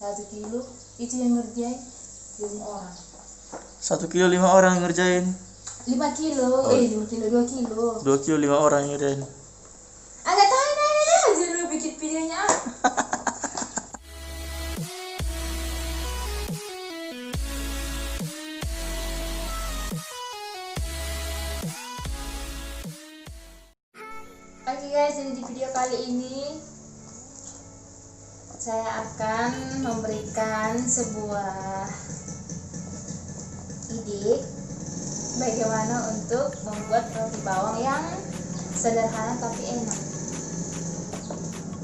1 kilo itu yang ngerjain 5 orang. 1 kilo 5 orang yang ngerjain. 5 kilo, 5 kilo, 2 kilo. 2 kilo 5 orang yang ngerjain. Agak tahan aja lu bikin videonya. Oke guys, jadi di video kali ini saya akan memberikan sebuah ide bagaimana untuk membuat roti bawang yang sederhana tapi enak,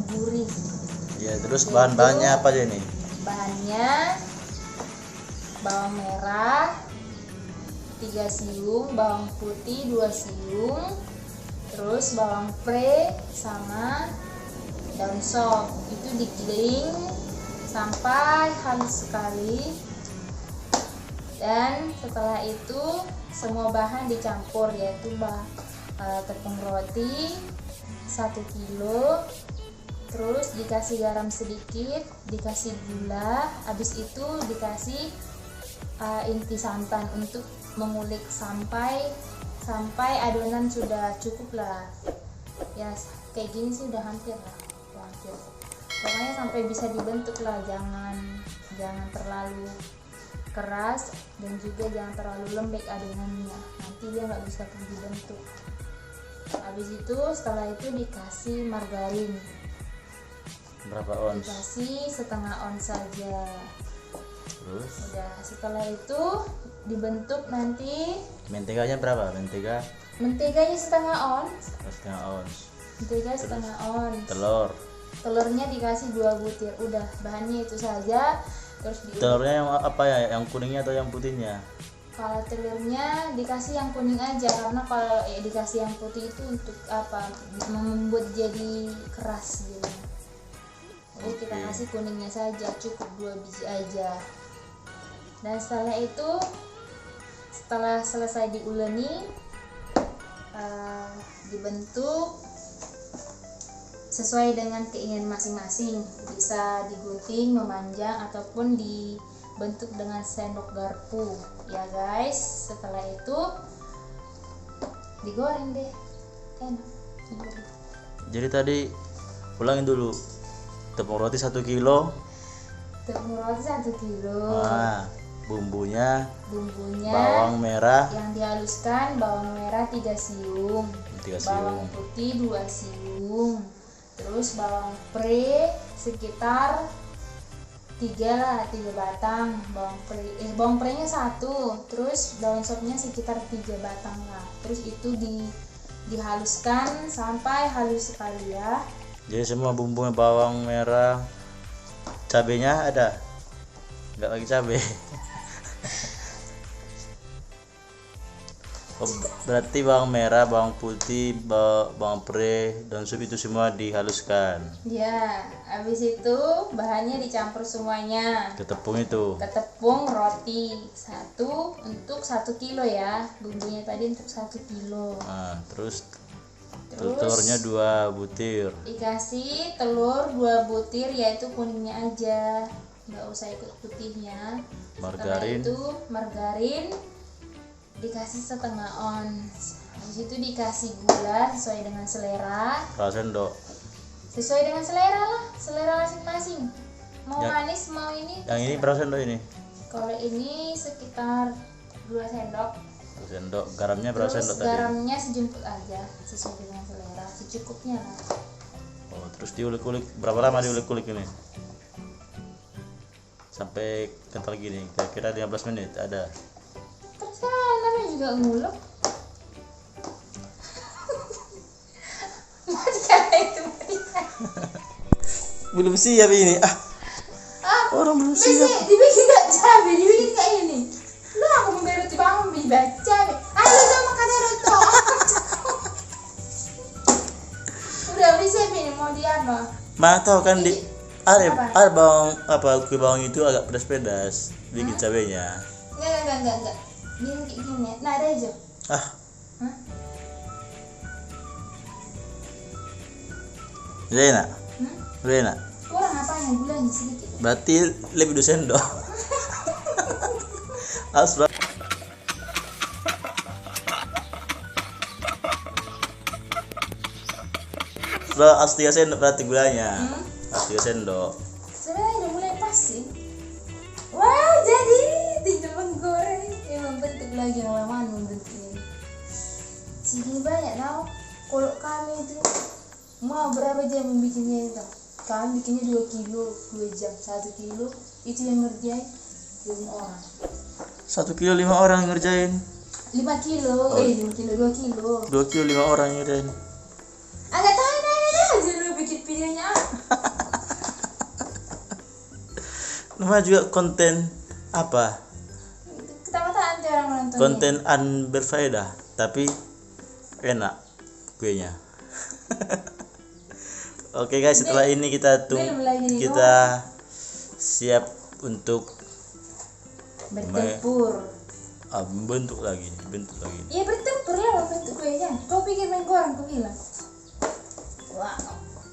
gurih. Ya, terus bahan-bahannya apa aja nih? Bahannya bawang merah 3 siung, bawang putih 2 siung, terus bawang pre sama daun sop. Itu digiling sampai halus sekali, dan setelah itu semua bahan dicampur, yaitu tepung roti 1 kilo, terus dikasih garam sedikit, dikasih gula, habis itu dikasih inti santan untuk mengulik sampai adonan sudah cukup lah ya. Kayak gini sih udah hampir lah, pokoknya sampai bisa dibentuk lah. Jangan terlalu keras dan juga jangan terlalu lembek adonannya, nanti dia nggak bisa dibentuk. Habis itu setelah itu dikasih margarin. Berapa ons? Dikasih setengah ons saja. Terus Udah, setelah itu dibentuk nanti. menteganya berapa? Menteganya setengah ons. Setengah ons. Mentega setengah ons. Telurnya dikasih 2 butir. Udah, bahannya itu saja. Terus Telurnya yang apa ya? Yang kuningnya atau yang putihnya? kalau telurnya dikasih yang kuning aja, karena kalau dikasih yang putih itu untuk apa? Membuat jadi keras gitu. Jadi kita kasih kuningnya saja, cukup 2 biji aja. Dan setelah itu, setelah selesai diuleni, dibentuk sesuai dengan keinginan masing-masing. Bisa digunting, memanjang, ataupun dibentuk dengan sendok garpu ya guys. Setelah itu digoreng deh, enak. Jadi tadi ulangin dulu. Tepung roti 1 kilo. Tepung roti 1 kilo. Nah, bumbunya Bawang merah yang dihaluskan, bawang merah 3 siung, 3 bawang siung. putih 2 siung, terus bawang pre sekitar 3 batang, bawang prenya 1, terus daun sopnya sekitar 3 batang lah. Terus itu dihaluskan sampai halus sekali ya. Jadi semua bumbunya bawang merah, cabenya ada? Enggak lagi cabe. Oh, berarti bawang merah, bawang putih, bawang pre, daun sup itu semua dihaluskan. Ya, habis itu bahannya dicampur semuanya. Ke tepung itu. Ke tepung roti 1 untuk 1 kilo ya. Bumbunya tadi untuk 1 kilo. Nah, terus telurnya 2 butir. Dikasih telur 2 butir, yaitu kuningnya aja, nggak usah ikut putihnya. Setelah Margarin. itu margarin dikasih setengah ons. Habis itu dikasih gula sesuai dengan selera. Berapa sendok? Sesuai dengan selera lah, selera masing-masing. Mau Ya. manis, mau ini. Yang ini berapa sendok ini? Kalau ini sekitar 2 sendok. 1 sendok. Garamnya berapa Terus sendok tadi? garamnya sejemput aja, sesuai dengan selera, secukupnya lah. Oh, terus diulik-ulik. Berapa lama diulik-ulik ini? Sampai kental gini. Kira-kira 15 menit ada. Terserah, namanya juga ngulek. Mau dikata itu Belum siap ini. Orang belum siap. dibikin gak cabai, dibikin kayak ini. Lu aku membeli roti bangun beli cabai. Ayo lu makan roti. Udah beli siap ini, mau di apa? Mana tahu kan di ada Apa? bawang kue bawang itu agak pedas-pedas. Bikin cabenya. Enggak. Gini kayak gini. Nah, ada aja. Ah, Hah? udah enak. Hmm? Udah enak. Kurang apa setengah gulanya sedikit. Berarti lebih 2 sendok. Asra. Harus 3 sendok berarti gulanya. Harus 3 sendok. Sebenarnya udah mulai pas sih. Wah, jadi tinggal menggoreng. Membentuk lagi yang lamaan membentuknya. Segini banyak tau. Kalau kami itu mau berapa jam membikinnya itu? Kami bikinnya 2 kilo 2 jam. 1 kilo itu yang ngerjain 5 orang. 1 kilo 5 orang ngerjain. 5 kilo, 5 kilo 2 kilo. 2 kilo 5 orang ngerjain. Agak tahan aja lu bikin videonya. Namanya juga konten apa? Ketawa-tawa nanti orang nontonnya. Konten berfaedah tapi enak kuenya. Oke guys, setelah ini kita kita siap untuk bertempur. Bentuk lagi. Iya bertempur lah bentuk kuenya. Kau pikir main goreng kau bilang. Wow.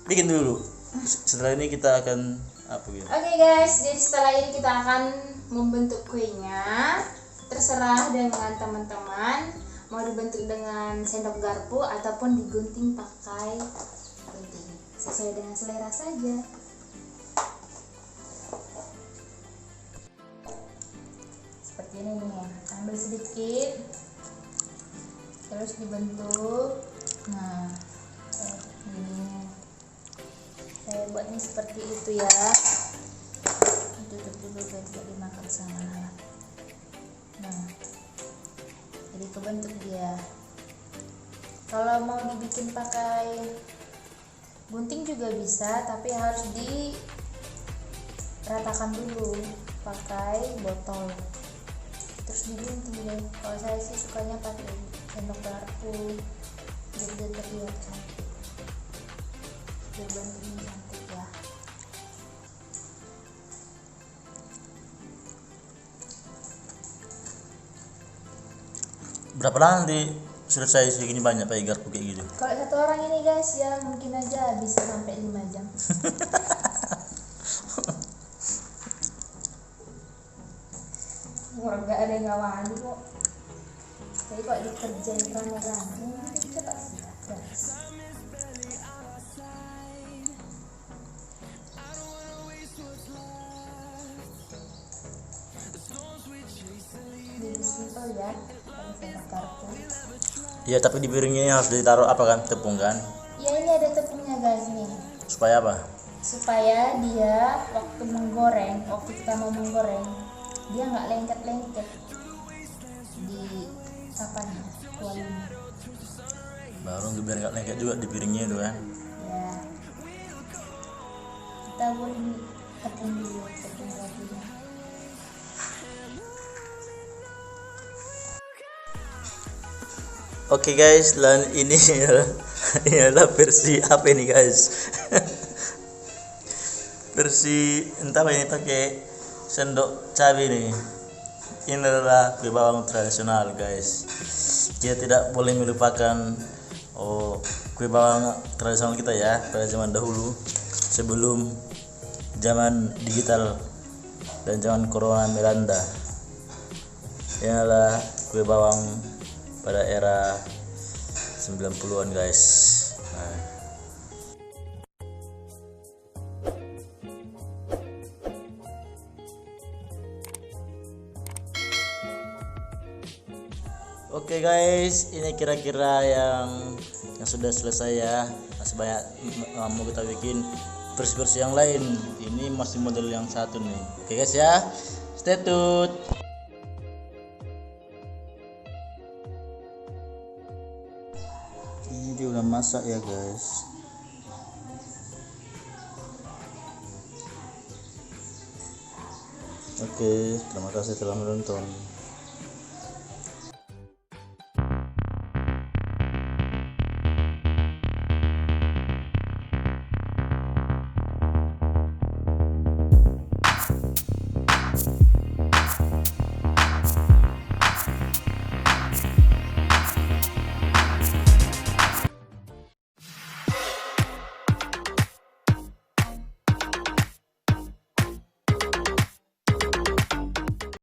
Bikin dulu. Setelah ini kita akan apa gitu? Oke guys, jadi setelah ini kita akan membentuk kuenya. Terserah dengan teman-teman mau dibentuk dengan sendok garpu ataupun digunting pakai gunting. Sesuai dengan selera saja. Seperti ini nih, ambil sedikit terus dibentuk. Nah, ini saya buatnya seperti itu ya. Tutup dulu biar tidak dimakan sama lalat. Nah, jadi kebentuk dia. Kalau mau dibikin pakai gunting juga bisa, tapi harus diratakan dulu pakai botol terus digunting deh. Kalau saya sih sukanya pakai sendok garpu biar dia terlihat cantik, biar bentuknya cantik ya. Berapa lama nanti selesai segini banyak pakai garpu kayak gitu? Kalau satu orang ini guys ya mungkin aja bisa sampai 5 jam. Orang gak ada yang ngawali kok. Jadi kalau dikerjain rame-rame cepat sih guys. Jadi simpel ya, kalau sendok garpu. Iya, tapi di piringnya harus ditaruh apa kan? Tepung kan? Ya ini ada tepungnya guys nih. Supaya apa? Supaya dia waktu kita mau menggoreng, dia nggak lengket-lengket di apanya, kualinya. Baru biar nggak lengket juga di piringnya itu kan? Ya. Kita boleh tepung dulu, tepung rotinya. Oke guys, dan ini adalah versi apa ini guys? Versi entah apa ini, pakai sendok cabai nih. Ini adalah kue bawang tradisional guys. Kita tidak boleh melupakan kue bawang tradisional kita ya, pada zaman dahulu sebelum zaman digital dan zaman corona melanda. Ini adalah kue bawang pada era 90-an guys. Nah. Oke guys, ini kira-kira yang sudah selesai ya. Masih banyak mau kita bikin versi-versi yang lain. Ini masih model yang satu nih. Oke guys ya, stay tune. Ini dia udah masak ya guys. Oke, terima kasih telah menonton.